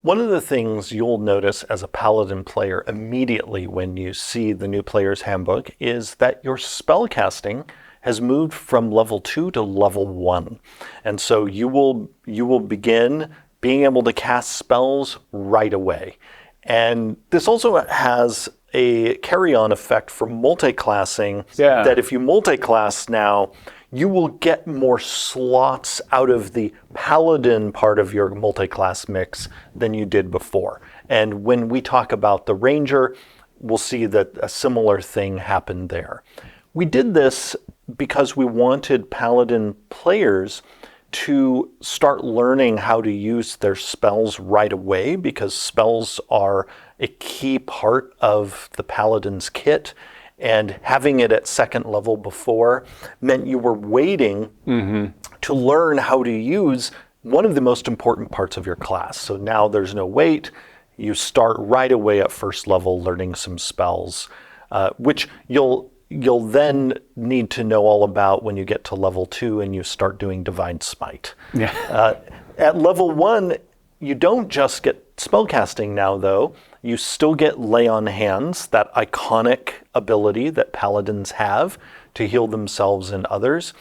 One of the things you'll notice as a Paladin player immediately when you see the new player's handbook is that your spellcasting has moved from level 2 to level 1. And so you will begin being able to cast spells right away. And this also has a carry-on effect for multiclassing, that if you multiclass now, you will get more slots out of the Paladin part of your multiclass mix than you did before. And when we talk about the Ranger, we'll see that a similar thing happened there. We did this because we wanted Paladin players to start learning how to use their spells right away, because spells are a key part of the Paladin's kit. And having it at second level before meant you were waiting to learn how to use one of the most important parts of your class. So now there's no wait. You start right away at first level learning some spells, which you'll then need to know all about when you get to level 2 and you start doing Divine Smite. At level 1, you don't just get spellcasting now, though. You still get Lay on Hands, that iconic ability that Paladins have to heal themselves and others.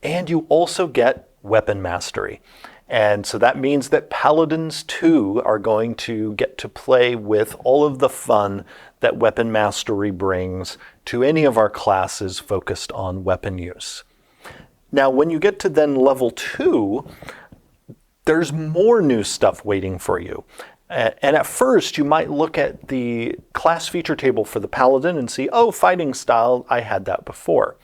And you also get Weapon Mastery. And so that means that Paladins, too, are going to get to play with all of the fun that Weapon Mastery brings to any of our classes focused on weapon use. Now, when you get to then level 2, there's more new stuff waiting for you. And at first, you might look at the class feature table for the Paladin and see, oh, fighting style, I had that before.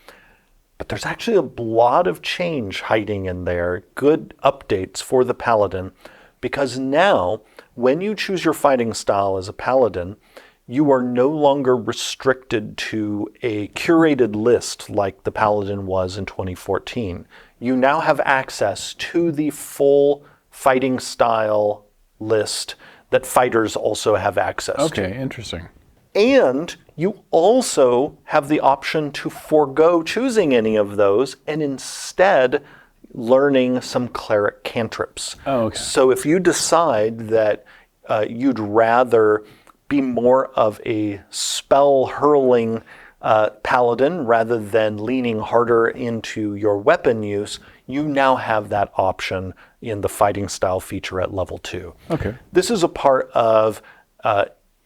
But there's actually a lot of change hiding in there, good updates for the Paladin, because now, when you choose your fighting style as a Paladin, you are no longer restricted to a curated list like the Paladin was in 2014. You now have access to the full fighting style list that fighters also have access to. Okay, interesting. And you also have the option to forego choosing any of those and instead learning some cleric cantrips. Oh, okay. So if you decide that you'd rather be more of a spell hurling Paladin rather than leaning harder into your weapon use, you now have that option in the fighting style feature at level 2. Okay. This is a part of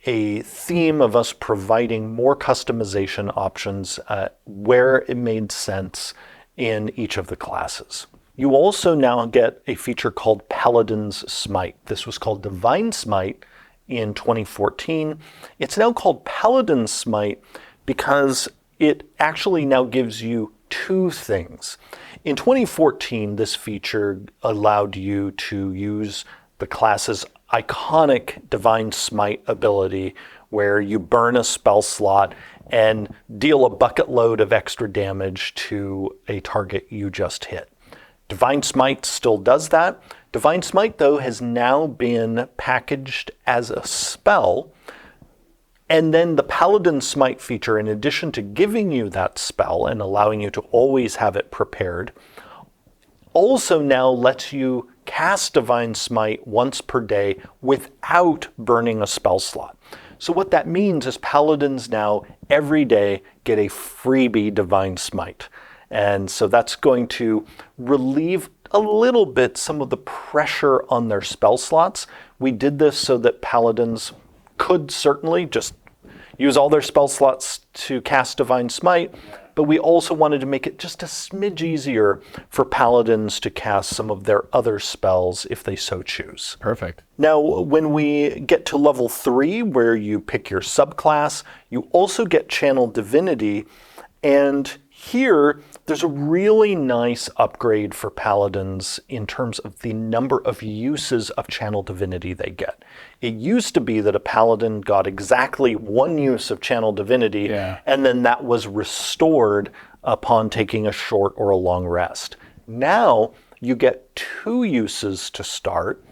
a theme of us providing more customization options where it made sense in each of the classes. You also now get a feature called Paladin's Smite. This was called Divine Smite in 2014. It's now called Paladin's Smite because it actually now gives you two things. In 2014, this feature allowed you to use the class's iconic Divine Smite ability, where you burn a spell slot and deal a bucket load of extra damage to a target you just hit. Divine Smite still does that. Divine Smite, though, has now been packaged as a spell. And then the Paladin Smite feature, in addition to giving you that spell and allowing you to always have it prepared, also now lets you cast Divine Smite once per day without burning a spell slot. So what that means is Paladins now every day get a freebie Divine Smite. And so that's going to relieve a little bit some of the pressure on their spell slots. We did this so that Paladins could certainly just use all their spell slots to cast Divine Smite, but we also wanted to make it just a smidge easier for Paladins to cast some of their other spells if they so choose. Perfect. Now, when we get to level 3, where you pick your subclass, you also get Channel Divinity, and here, there's a really nice upgrade for Paladins in terms of the number of uses of Channel Divinity they get. It used to be that a Paladin got exactly one use of Channel Divinity, and then that was restored upon taking a short or a long rest. Now, you get 2 uses to start,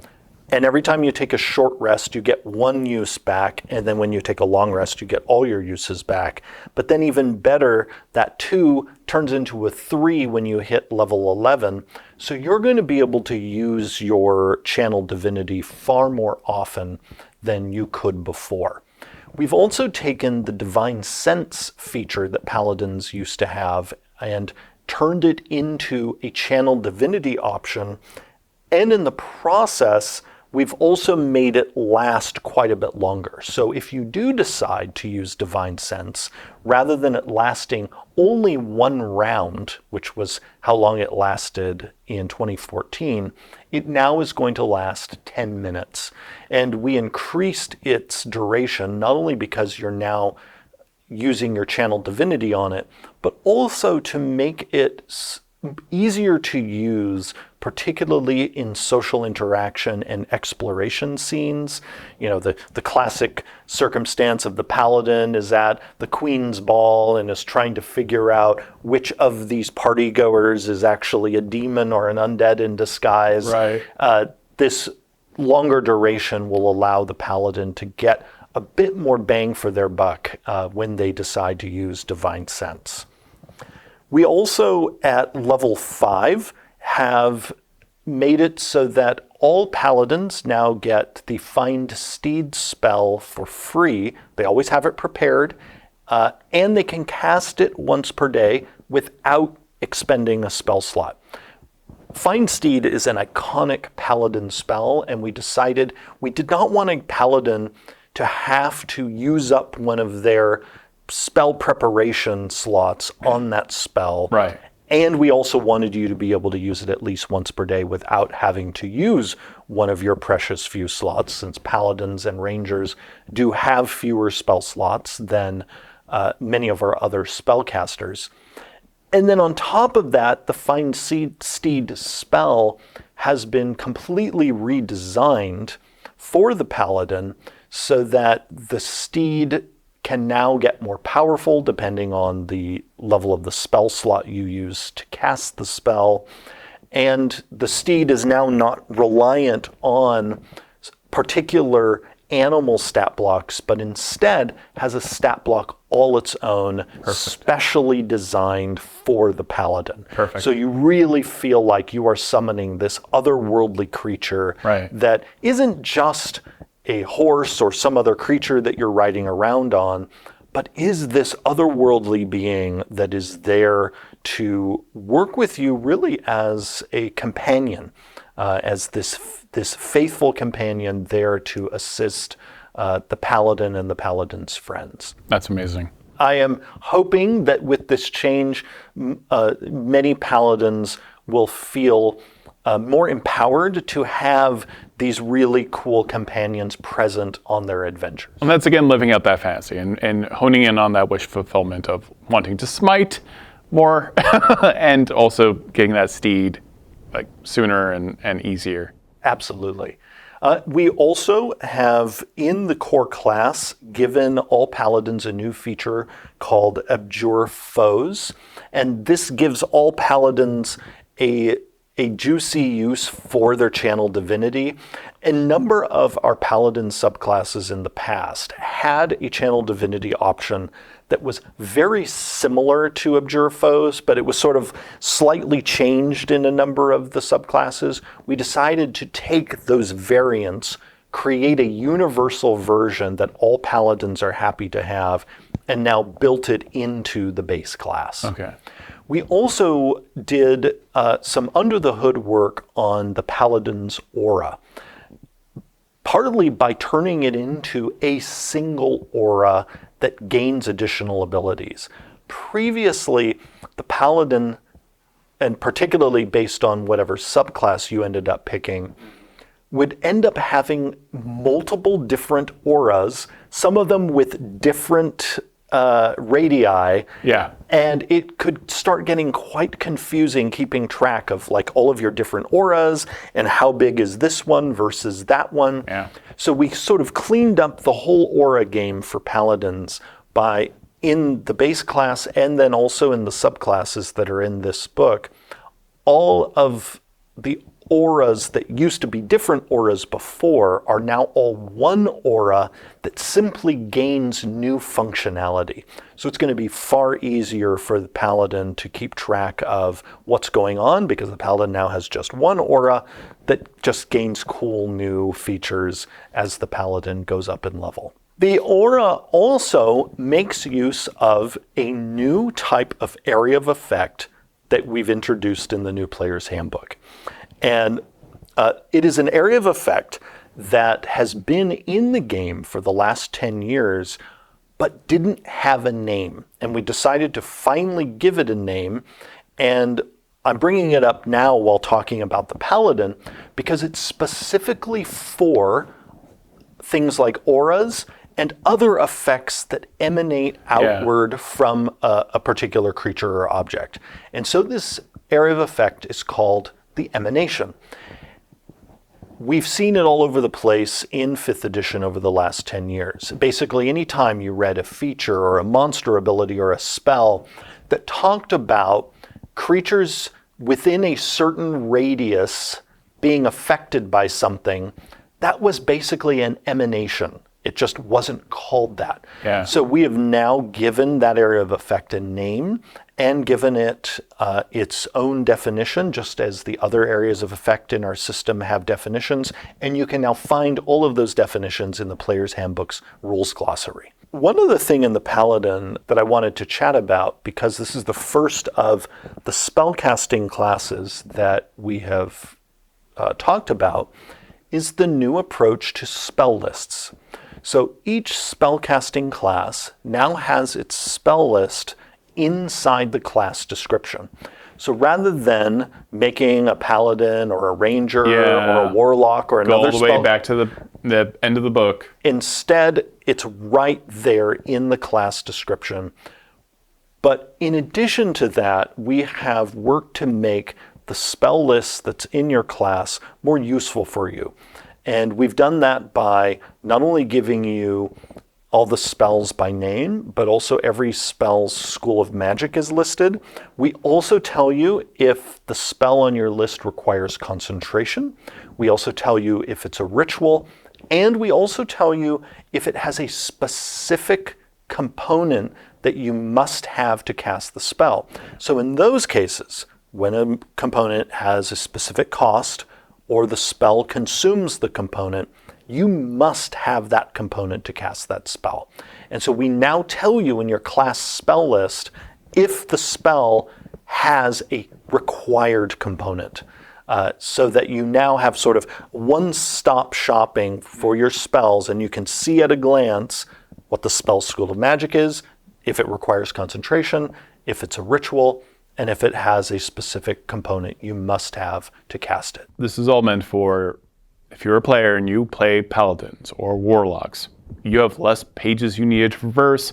And every time you take a short rest, you get 1 use back. And then when you take a long rest, you get all your uses back. But then even better, that 2 turns into a 3 when you hit level 11. So you're going to be able to use your channel divinity far more often than you could before. We've also taken the divine sense feature that paladins used to have and turned it into a channel divinity option. And in the process, we've also made it last quite a bit longer. So if you do decide to use Divine Sense, rather than it lasting only 1 round, which was how long it lasted in 2014, it now is going to last 10 minutes. And we increased its duration, not only because you're now using your channel divinity on it, but also to make it easier to use, particularly in social interaction and exploration scenes. You know, the classic circumstance of the paladin is at the Queen's Ball and is trying to figure out which of these partygoers is actually a demon or an undead in disguise. Right. This longer duration will allow the paladin to get a bit more bang for their buck when they decide to use Divine Sense. We also, at level 5, have made it so that all paladins now get the Find Steed spell for free. They always have it prepared, and they can cast it once per day without expending a spell slot. Find Steed is an iconic paladin spell, and we decided we did not want a paladin to have to use up one of their spell preparation slots on that spell. Right. And we also wanted you to be able to use it at least once per day without having to use one of your precious few slots, since paladins and rangers do have fewer spell slots than many of our other spellcasters. And then on top of that, the Find Steed spell has been completely redesigned for the paladin so that the steed can now get more powerful depending on the level of the spell slot you use to cast the spell. And the steed is now not reliant on particular animal stat blocks, but instead has a stat block all its own, specially designed for the paladin. Perfect. So you really feel like you are summoning this otherworldly creature that isn't just a horse or some other creature that you're riding around on, but is this otherworldly being that is there to work with you really as a companion, as this faithful companion there to assist the paladin and the paladin's friends. That's amazing. I am hoping that with this change, many paladins will feel more empowered to have these really cool companions present on their adventures. And that's, again, living out that fantasy and honing in on that wish fulfillment of wanting to smite more and also getting that steed like sooner and easier. Absolutely. We also have, in the core class, given all paladins a new feature called Abjure Foes. And this gives all paladins a juicy use for their channel divinity. A number of our paladin subclasses in the past had a channel divinity option that was very similar to Abjure Foes, but it was sort of slightly changed in a number of the subclasses. We decided to take those variants, create a universal version that all paladins are happy to have, and now built it into the base class. Okay. We also did some under-the-hood work on the Paladin's aura, partly by turning it into a single aura that gains additional abilities. Previously, the Paladin, and particularly based on whatever subclass you ended up picking, would end up having multiple different auras, some of them with different radii. Yeah. And it could start getting quite confusing keeping track of like all of your different auras and how big is this one versus that one. Yeah. So we sort of cleaned up the whole aura game for paladins by, in the base class and then also in the subclasses that are in this book, all of the auras that used to be different auras before are now all one aura that simply gains new functionality. So it's going to be far easier for the Paladin to keep track of what's going on, because the Paladin now has just one aura that just gains cool new features as the Paladin goes up in level. The aura also makes use of a new type of area of effect that we've introduced in the new player's handbook. And it is an area of effect that has been in the game for the last 10 years, but didn't have a name. And we decided to finally give it a name. And I'm bringing it up now while talking about the Paladin, because it's specifically for things like auras and other effects that emanate outward from a particular creature or object. And so this area of effect is called the emanation. We've seen it all over the place in 5th edition over the last 10 years. Basically, anytime you read a feature or a monster ability or a spell that talked about creatures within a certain radius being affected by something, that was basically an emanation. It just wasn't called that. Yeah. So we have now given that area of effect a name and given it its own definition, just as the other areas of effect in our system have definitions. And you can now find all of those definitions in the Player's Handbook's rules glossary. One other thing in the Paladin that I wanted to chat about, because this is the first of the spellcasting classes that we have talked about, is the new approach to spell lists. So each spellcasting class now has its spell list inside the class description. So rather than making a paladin or a ranger or a warlock or another spell, go all the way back to the end of the book. Instead, it's right there in the class description. But in addition to that, we have worked to make the spell list that's in your class more useful for you. And we've done that by not only giving you all the spells by name, but also every spell's school of magic is listed. We also tell you if the spell on your list requires concentration. We also tell you if it's a ritual. And we also tell you if it has a specific component that you must have to cast the spell. So in those cases, when a component has a specific cost or the spell consumes the component, you must have that component to cast that spell. And so we now tell you in your class spell list if the spell has a required component, so that you now have sort of one-stop shopping for your spells, and you can see at a glance what the spell school of magic is, if it requires concentration, if it's a ritual, and if it has a specific component you must have to cast it. This is all meant for if you're a player and you play paladins or warlocks, you have less pages you need to traverse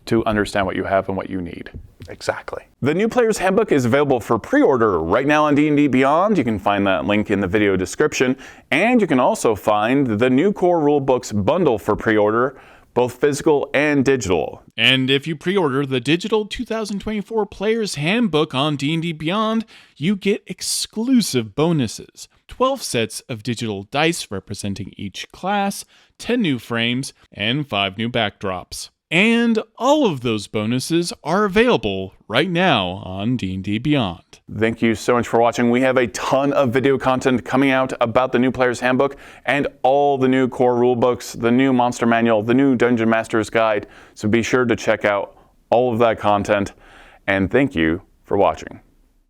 to understand what you have and what you need. Exactly. The new Player's Handbook is available for pre-order right now on D&D Beyond. You can find that link in the video description. And you can also find the new Core Rulebooks bundle for pre-order, both physical and digital. And if you pre-order the digital 2024 Player's Handbook on D&D Beyond, you get exclusive bonuses. 12 sets of digital dice representing each class, 10 new frames, and 5 new backdrops. And all of those bonuses are available right now on D&D Beyond. Thank you so much for watching. We have a ton of video content coming out about the new Player's Handbook and all the new core rulebooks, the new monster manual, the new Dungeon Master's Guide. So be sure to check out all of that content. And thank you for watching.